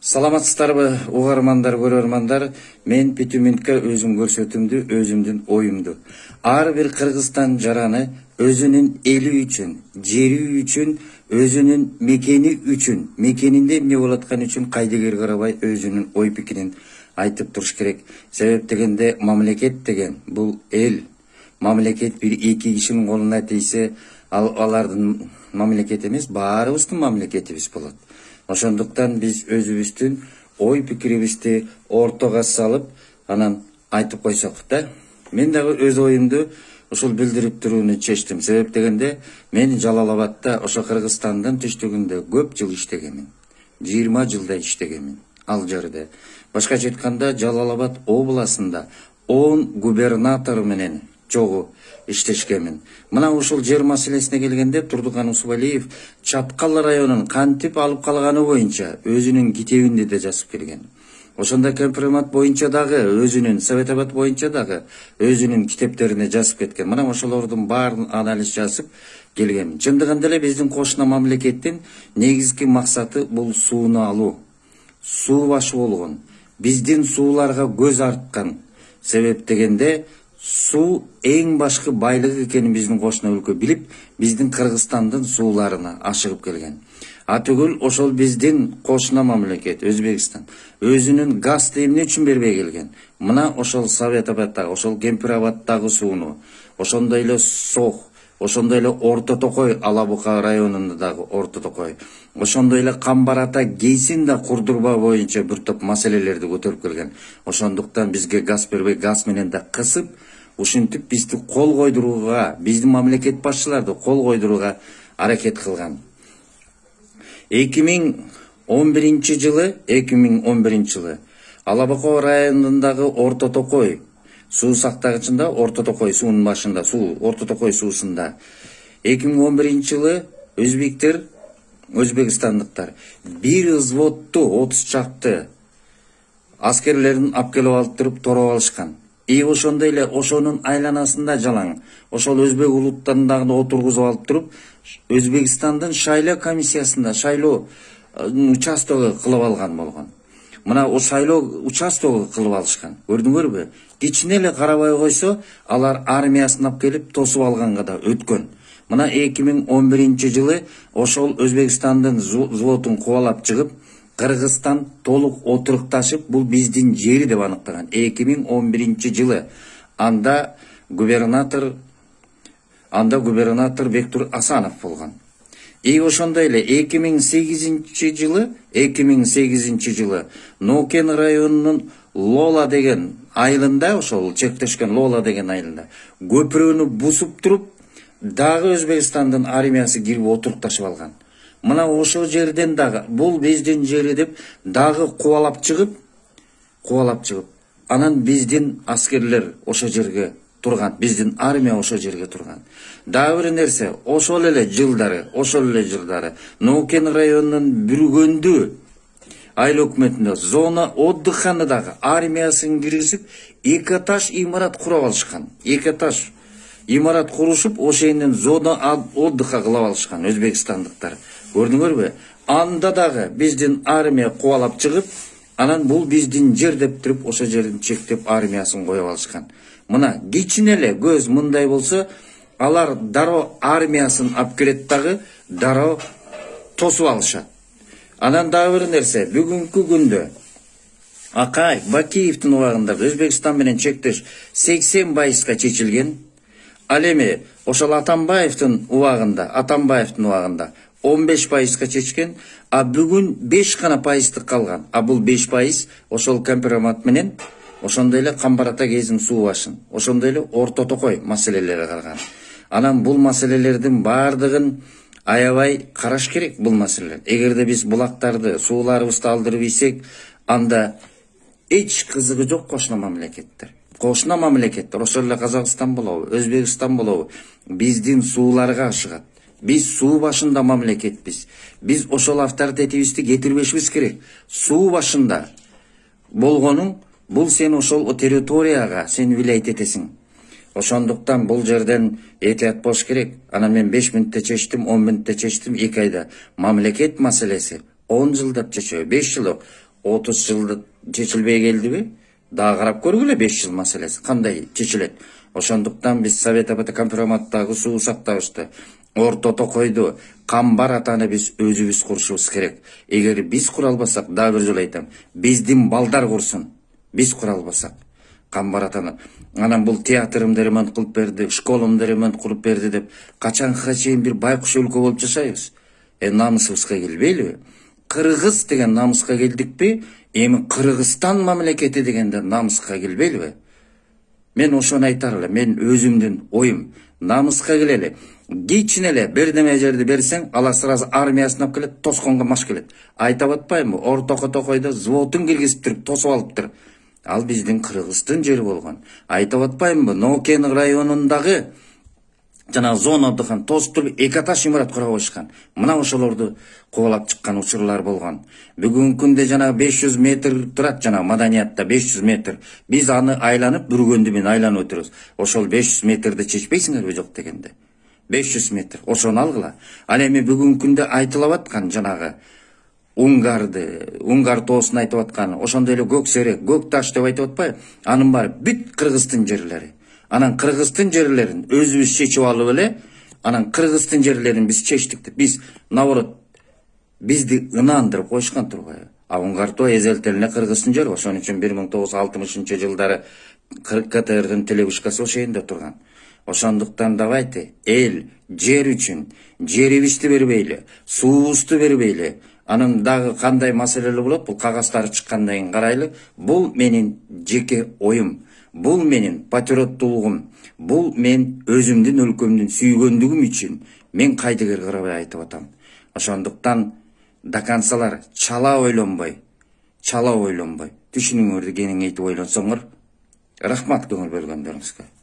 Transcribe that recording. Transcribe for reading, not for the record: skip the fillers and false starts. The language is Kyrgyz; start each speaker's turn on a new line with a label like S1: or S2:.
S1: Саламатсыздарбы, угармандар, көрөрмандар. Мен Петюминтке өзүм көрсөтүмдү, өзүмдүн оюмду. Ар бир Кыргызстан жараны өзүнүн эли үчүн, жери үчүн, өзүнүн мекени үчүн, мекенинде эмне болуп атканы үчүн кайдыгер карабай өзүнүн ой пикирин айтып туруш керек. Себеп дегенде мамлекет деген бул эл. Мамлекет бир эки кишинин колуна тийсе, алардын мамлекет эмес, баарыбыздын мамлекетибиз болот. Ошондуктан биз өзүбүздүн ой пикирибизди ортого салып, анан айтып койсок да. Мен дагы өз оюмду ушул билдирип турууну чечтим. Себеп дегенде мен Жалал-Абадта, ошо Кыргызстандын түштүгүндө көп жыл иштегенмин. 20 жылда иштегенмин ал жерде. Башкача айтканда Жалал-Абад областында 10 губернатор менен чогуу иштешкенмин. Мына ушул жер маселесине келгенде Турдукан Усубалиев Чаткал районун кантип алып калганы боюнча өзүнүн китебинде да жазып келген. Ошондо Кемпиремат боюнча дагы өзүнүн, Совет Абад боюнча дагы өзүнүн китептерине жазып кеткен. Мына ошолордун баарын анализ жазып келген. Чындыгында эле биздин кошуна мамлекеттин негизги максаты бул сууну алуу. Суу башы болгон. Биздин сууларга көз арткан. Себеп дегенде суу эң башкы байлык экенин биздин кошуна өлкө билип, биздин Кыргызстандын сууларына ашыгып келген. Атүгүл ошол биздин кошуна мамлекет Өзбекстан өзүнүн газды эмне үчүн бербей келген? Мына ошол Совет Абадтагы, ошол Кемпирабадтагы сууну, ошондой эле Сох, ошондой эле Орто Токой, Алабука районундагы Орто Токой, ошондой эле Камбарата Гейсин да курдурба боюнча бир топ маселелерди көтөрүп келген. Ошондуктан бизге газ бербей, газ менен да кысып, ушинтип бизди кол койдурууга, биздин мамлекет башчыларды кол койдурууга аракет кылган. 2011 жылы Алабука районундагы Орто Токой суу сактагычында, Орто Токой суунун башында, Орто Токой суусунда 2011 жылы өзбектер, өзбекстандыктар бир взводту 30 чакты аскерлерин алып келип алып туруп тороп алышкан. Ошондой эле ошонун айланасында жалаң, ошол өзбек улуттарындагы отургузуп алып туруп, Өзбекстандын шайлоо комиссиясында шайлоо участогу кылып алган болгон. Мына о шайлоо участогу кылып алышкан. Көрдүңөрбү? Кичине эле карабай койсо, алар армиясын алып келип тосуп алганга да өткөн. Мына 2011 жылы ошол Өзбекстандын взводун кубалап чыгып, Кыргызстан толук отурукташып, бул биздин жери деп аныктаган. 2011 жылы анда губернатор Бектур Асанов болгон. Ошондой эле 2008 жылы Нокен районунун Лола деген айылында, ошол чектешкен Лола деген айылында көпүрөнү бусуп туруп, дагы Өзбекстандын армиясы кирип отурукташып алган. Мына ошол жерден дагы бул биздин жери деп дагы кубалап чыгып, анан биздин аскерлер ошо жерге турган, биздин армия ошо жерге турган. Дагы бир нерсе, ошол эле жылдары Нокен районунун Бүргөндү айыл өкмөтүндө зона отдыханадагы армиясын киргизип, 2 этаж имарат куруп алышкан. 2 этаж имарат курушуп, ошондон зона отдыха кылып алышкан өзбекстандыктар. Көрдүңөрбү? Анда дагы биздин армия кубалап чыгып, анан бул биздин жер деп туруп, ошо жердин чектеп армиясын коюп алышкан. Мына кичине эле көз мындай болсо, алар дароо армиясын алып келет дагы, дароо тосуп алышат. Анан дагы бир нерсе, бүгүнкү күндө Акаев, Бакиевдин убагында Өзбекстан менен чектеш 80% чечилген. Ал эми ошол Атамбаевдин убагында 15% чечкен, а бүгүн 5 гана пайыздык калган. А бул 5% ошол Кемпиремат менен, ошондой эле Камбарата Гейзин суу башын, ошондой эле Орто Токой маселелери калган. Анан бул маселелердин бардыгын аябай караш керек бул маселелер. Эгерде биз булактарды, сууларыбызды алдырып ийсек, анда эч кызыгы жок кошуна мамлекеттер. Кошуна мамлекеттер, ошол эле Казакстан болобу, Өзбекстан болобу, биздин сууларга ашыгат. Биз суу башында мамлекетпиз. Биз ошол авторитетибизди кетирбешибиз керек. Суу башында болгонуң, бул сен ошол территорияга сен вилайет этесиң. Ошондуктан бул жерден этият болуш керек. Анан мен 5 мүнөттө чечтим, 10 мүнөттө чечтим, 2 айда. Мамлекет маселеси 10 жылдап чечөбү, 5 жыл, 30 жылда чечилбей келдиби? Дагы карап көргүлө 5 жыл маселеси кандай чечилет. Ошондуктан биз Совет АБТ компроматтагы суу сактабышты, Орто Токойду, Камбар атаны биз өзүбүз курушубуз керек. Эгер биз кура албасак, дагы бир жолу айтам, биздин балдар курсун. Биз кура албасак. Камбар атаны. Анан бул театрымды ремонт кылып берди, школумду ремонт кылып берди деп качанга чейин бир байкуш өлкө болуп жашайбыз. Намысыбызга келбейлиби? Кыргыз деген намыска келдикпи? Эми Кыргызстан мамлекети дегенде намыска келбейлиби? Мен ошону айтар эле, мен өзүмдүн оюм, намыска келели. Кичине эле бирдеме жерди берсең, ала сразу армиясын алып келет, тосконго маш келет. Айтып атпаймынбы? Орто Токойдо взводун киргизиптирип, тосуп алыптыр. Ал биздин Кыргыздын жери болгон. Айтып атпаймынбы? Нокен районундагы жана зона отдыхан тосуптуруп 2 этаж имарат кура коюшкан. Мына ошолорду кубалап чыккан учурлар болгон. Бүгүнкү күндө жана 500 метр турат, жана маданиятта 500 метр. Биз аны айланып, бүргөндү менен айланып өтүрөбүз. Ошол 500 метрди чечпейсиңерби жок дегенде? 500 метр. Ошону алгыла. Ал эми бүгүнкү күндө айтылып аткан жанагы Унгар тоосун айтып аткан, ошондой эле көк серек, көк таш деп айтып атпайбы? Анын баары бүт Кыргыздын жерлери. Анан Кыргыздын жерлерин өзүбүз чечип алып эле, анан Кыргыздын жерлерин биз чечтик деп, биз наоборот бизди ынандырып коюшкан турбайбы? Унгар тоо эзелтелине Кыргыздын жери, ошон үчүн 1960-жылдары КТРдин телегушкасы ошоюнда турган. Ошондуктан давайте эл, жер үчүн жерибизди бербейли, суубузду бербейли. Анын дагы кандай маселелер болот, бул кагаздары чыккандан кийин карайлы. Бул менин жеке оюм, бул менин патриоттулугум, бул мен өзүмдүн өлкөмдүн сүйгөндүгүм үчүн мен кайдыгер карабай айтып атам. Ошондуктан до концалар чала ойлонбой, түшүнүңөрдү кеңейтип ойлонсоңор. Рахмат көңүл бөлгөндөрүңүзгө.